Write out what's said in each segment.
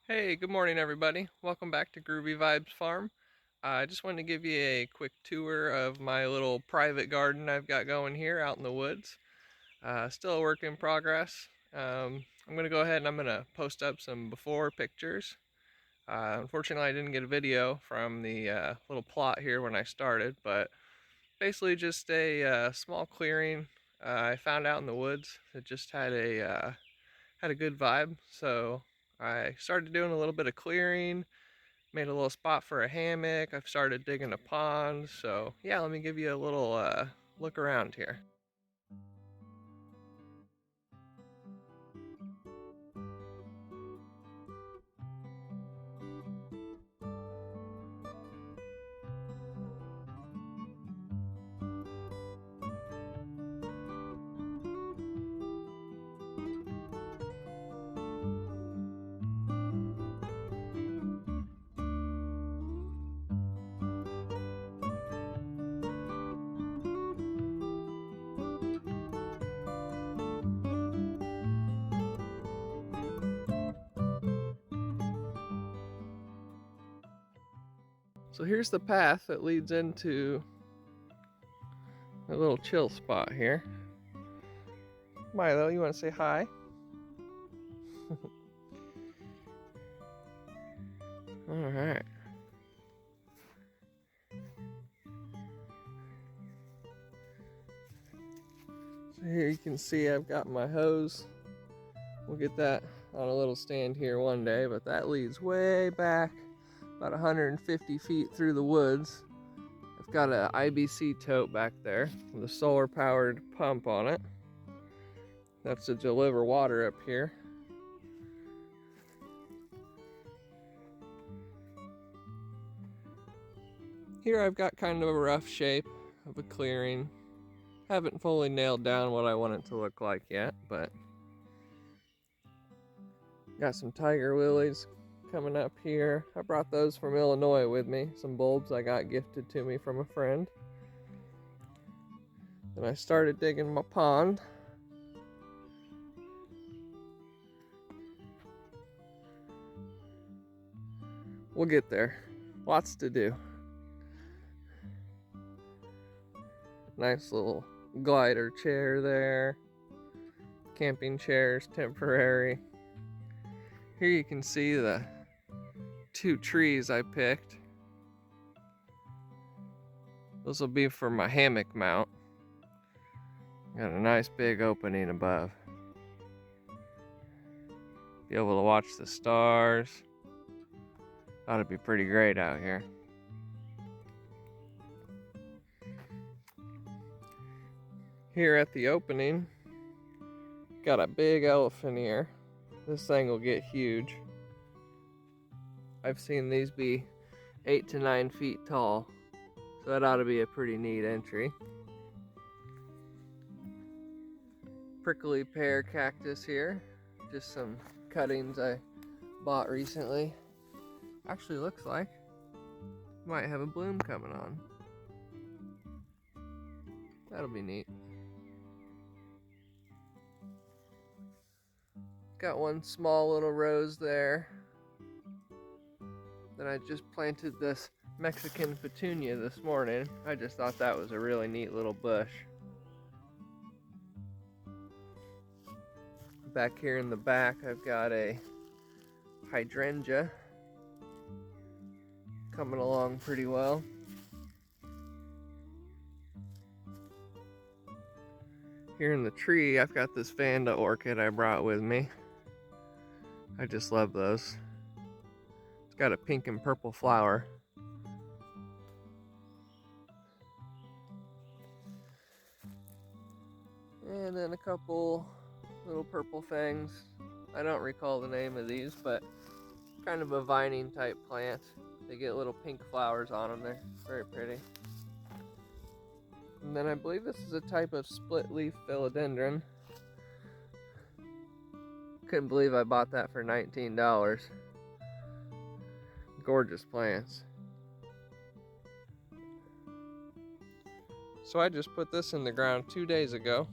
Hey, good morning everybody. Welcome back to Groovy Vibes Farm. I just wanted to give you a quick tour of my little private garden I've got going here out in the woods. Still a work in progress. I'm going to go ahead and I'm going to post up some before pictures. Unfortunately, I didn't get a video from the little plot here when I started, but basically just a small clearing I found out in the woods that just had a good vibe. So I started doing a little bit of clearing, made a little spot for a hammock. I've started digging a pond. So yeah, let me give you a little look around here. So here's the path that leads into a little chill spot here. Milo, you want to say hi? All right. So here you can see I've got my hose. We'll get that on a little stand here one day, but that leads way back about 150 feet through the woods. I've got an IBC tote back there with a solar powered pump on it. That's to deliver water up here. Here I've got kind of a rough shape of a clearing. Haven't fully nailed down what I want it to look like yet, but got some tiger lilies coming up here. I brought those from Illinois with me, some bulbs I got gifted to me from a friend. Then I started digging my pond. We'll get there. Lots to do. Nice little glider chair there. Camping chairs, temporary. Here you can see the 2 trees I picked. This will be for my hammock mount. Got a nice big opening above. Be able to watch the stars. Ought to be pretty great out here. Here at the opening, got a big elephant ear. This thing will get huge. I've seen these be 8 to 9 feet tall, so that ought to be a pretty neat entry. Prickly pear cactus here, just some cuttings I bought recently. Actually looks like might have a bloom coming on. That'll be neat. Got one small little rose there. Then I just planted this Mexican petunia this morning. I just thought that was a really neat little bush. Back here in the back, I've got a hydrangea coming along pretty well. Here in the tree, I've got this Vanda orchid I brought with me. I just love those. It's got a pink and purple flower. And then a couple little purple things. I don't recall the name of these, but kind of a vining type plant. They get little pink flowers on them. They're very pretty. And then I believe this is a type of split leaf philodendron. Couldn't believe I bought that for $19. Gorgeous plants. So I just put this in the ground 2 days ago.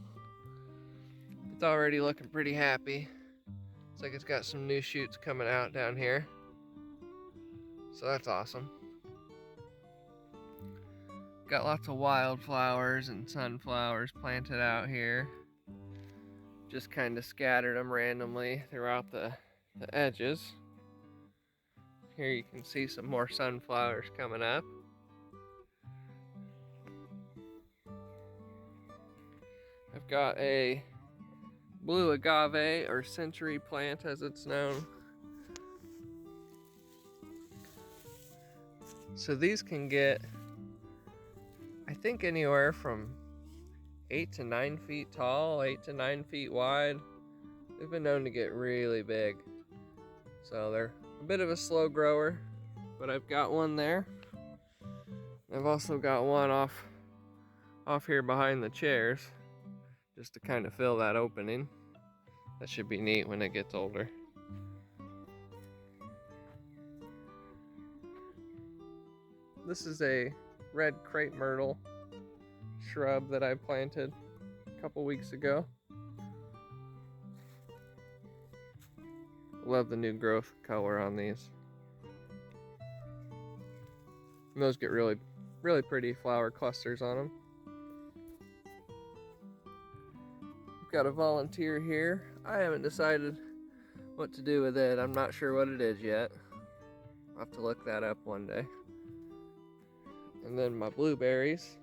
It's already looking pretty happy. Looks like it's got some new shoots coming out down here. So that's awesome. Got lots of wildflowers and sunflowers planted out here. Just kind of scattered them randomly throughout the edges. Here you can see some more sunflowers coming up. I've got a blue agave, or century plant as it's known. So these can get, I think, anywhere from 8 to 9 feet tall, 8 to 9 feet wide. They've been known to get really big. So they're a bit of a slow grower, but I've got one there. I've also got one off here behind the chairs, just to kind of fill that opening. That should be neat when it gets older. This is a red crepe myrtle shrub that I planted a couple weeks ago. Love the new growth color on these. And those get really pretty flower clusters on them. We've got a volunteer here. I haven't decided what to do with it. I'm not sure what it is yet. I'll have to look that up one day. And then my blueberries.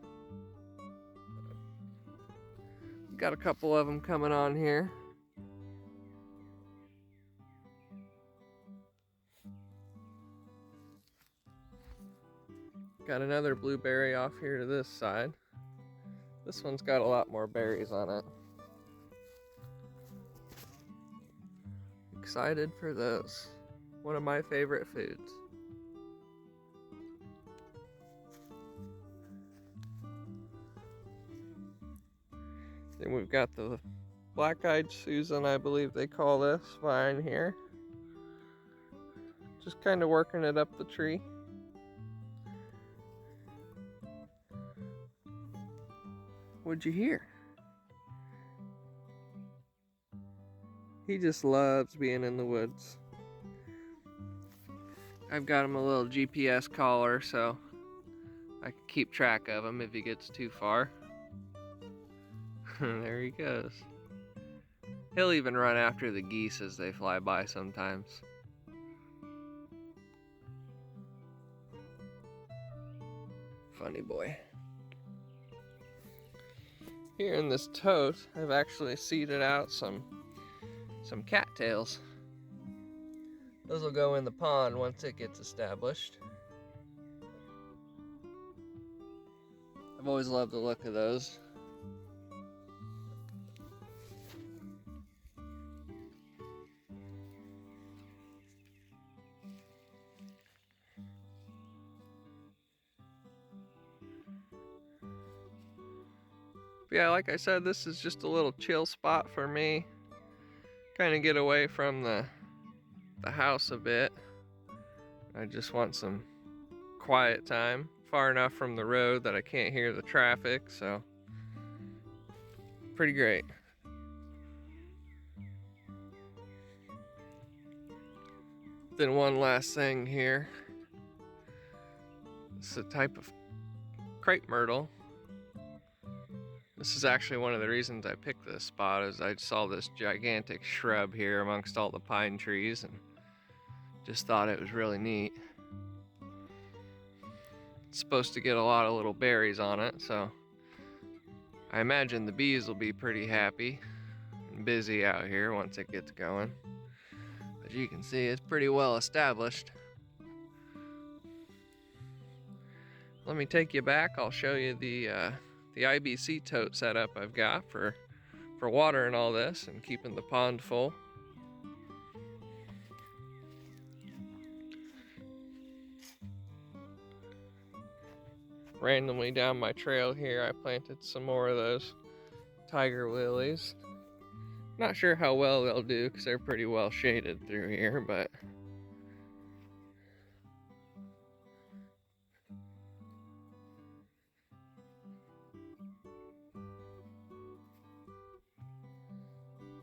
Got a couple of them coming on here. Got another blueberry off here to this side. This one's got a lot more berries on it. Excited for those. One of my favorite foods. Then we've got the black-eyed Susan, I believe they call this vine here. Just kind of working it up the tree. What'd you hear? He just loves being in the woods. I've got him a little GPS collar so I can keep track of him if he gets too far. There he goes. He'll even run after the geese as they fly by sometimes. Funny boy. Here in this tote, I've actually seeded out some cattails. Those will go in the pond once it gets established. I've always loved the look of those. But yeah, like I said, this is just a little chill spot for me. Kind of get away from the house a bit. I just want some quiet time, far enough from the road that I can't hear the traffic, so pretty great. Then one last thing here. It's a type of crepe myrtle. This is actually one of the reasons I picked this spot, is I saw this gigantic shrub here amongst all the pine trees and just thought it was really neat. It's supposed to get a lot of little berries on it, so I imagine the bees will be pretty happy and busy out here once it gets going. As you can see, it's pretty well established. Let me take you back. I'll show you the IBC tote setup I've got for watering all this and keeping the pond full. Randomly down my trail here, I planted some more of those tiger lilies. Not sure how well they'll do because they're pretty well shaded through here, but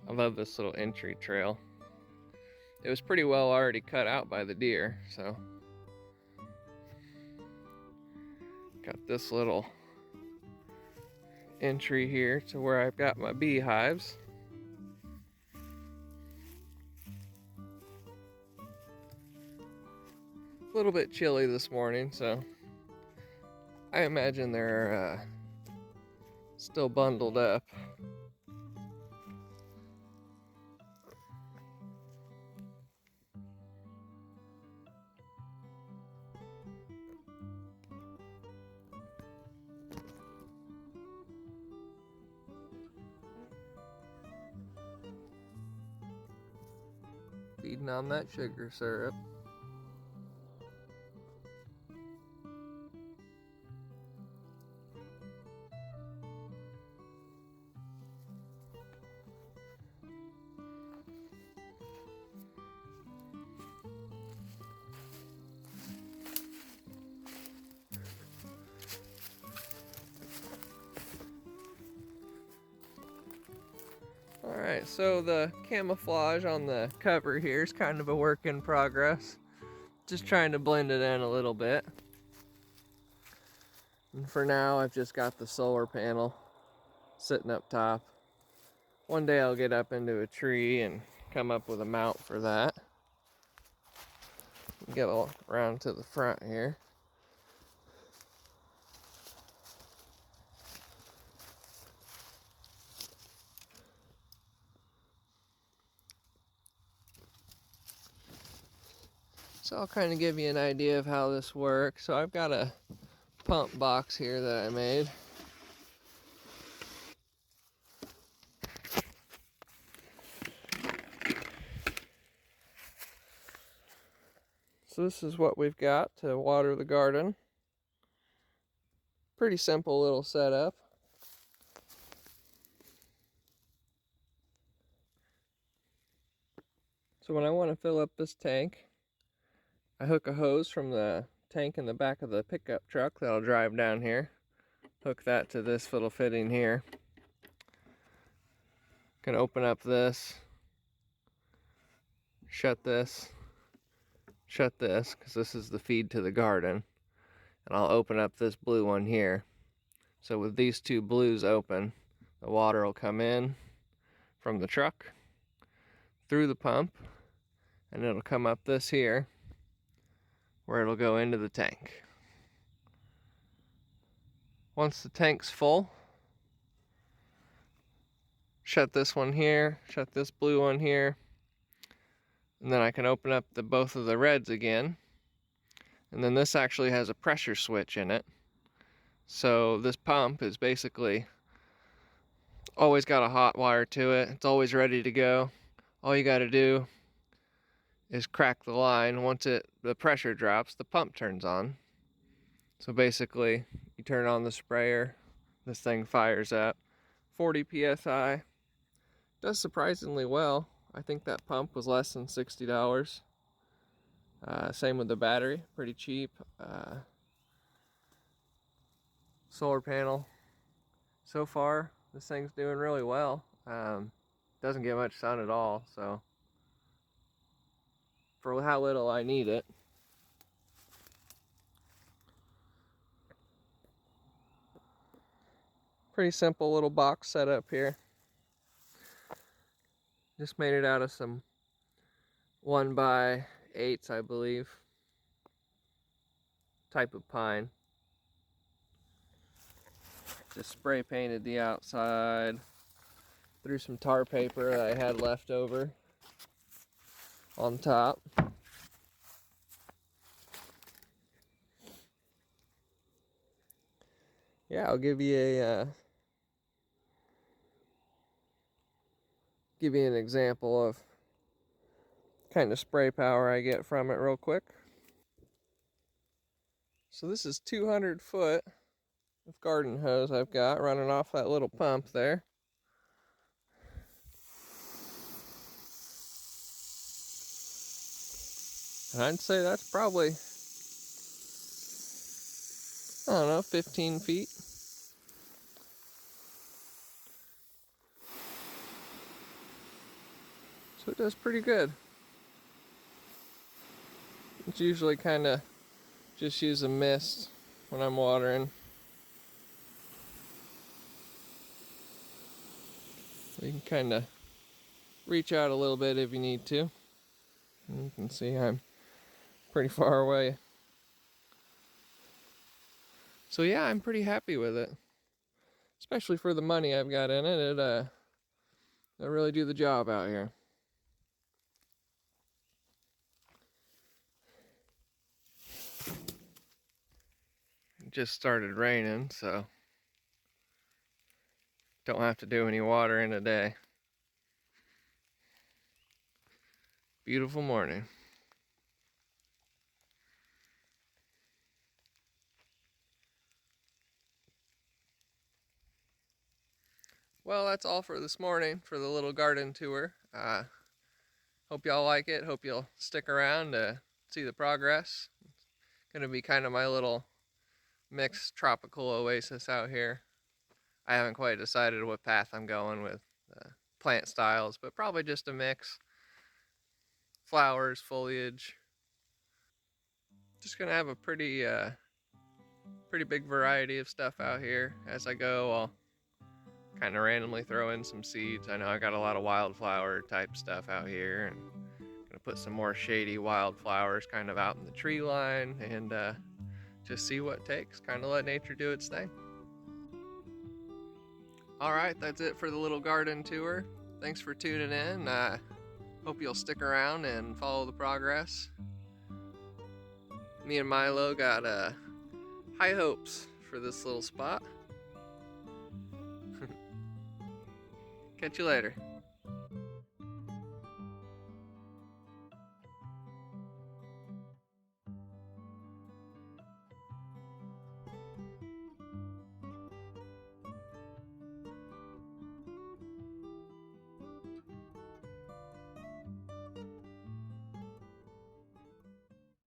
I love this little entry trail. it was pretty well already cut out by the deer. So got this little entry here to where I've got my beehives. A little bit chilly this morning, so I imagine they're still bundled up. Feeding on that sugar syrup. Alright, so the camouflage on the cover here is kind of a work in progress. Just trying to blend it in a little bit. And for now, I've just got the solar panel sitting up top. One day I'll get up into a tree and come up with a mount for that. Get around to the front here. So I'll kind of give you an idea of how this works. So I've got a pump box here that I made. So this is what we've got to water the garden. Pretty simple little setup. So when I want to fill up this tank, I hook a hose from the tank in the back of the pickup truck that I'll drive down here. Hook that to this little fitting here. Can open up this, shut this, because this is the feed to the garden. And I'll open up this blue one here. So with these two blues open, the water will come in from the truck, through the pump, and it'll come up this here, where it'll go into the tank. Once the tank's full, shut this one here, shut this blue one here, and then I can open up both of the reds again. And then this actually has a pressure switch in it. So this pump is basically always got a hot wire to it. It's always ready to go. All you got to do is crack the line. Once the pressure drops, the pump turns on. So basically, you turn on the sprayer, this thing fires up. 40 psi. Does surprisingly well. I think that pump was less than $60. Same with the battery, pretty cheap. Solar panel. So far, this thing's doing really well. Doesn't get much sun at all, so for how little I need it. Pretty simple little box setup here. Just made it out of some 1x8s, I believe. Type of pine. Just spray painted the outside. Threw some tar paper that I had left over on top. Yeah, I'll give you an example of kind of spray power I get from it real quick. So this is 200 foot of garden hose I've got running off that little pump there. And I'd say that's probably, I don't know, 15 feet. So it does pretty good. It's usually kind of just use a mist when I'm watering. You can kind of reach out a little bit if you need to. And you can see I'm pretty far away. So yeah, I'm pretty happy with it. Especially for the money I've got in it. It'll really do the job out here. It just started raining, so don't have to do any watering today. Beautiful morning. Well, that's all for this morning for the little garden tour. Hope y'all like it. Hope you'll stick around to see the progress. It's gonna be kind of my little mixed tropical oasis out here. I haven't quite decided what path I'm going with plant styles, but probably just a mix. Flowers, foliage. Just gonna have a pretty big variety of stuff out here. As I go, I'll kind of randomly throw in some seeds. I know I got a lot of wildflower type stuff out here, and gonna put some more shady wildflowers kind of out in the tree line, and just see what takes. Kind of let nature do its thing. All right, that's it for the little garden tour. Thanks for tuning in. Hope you'll stick around and follow the progress. Me and Milo got high hopes for this little spot. Catch you later.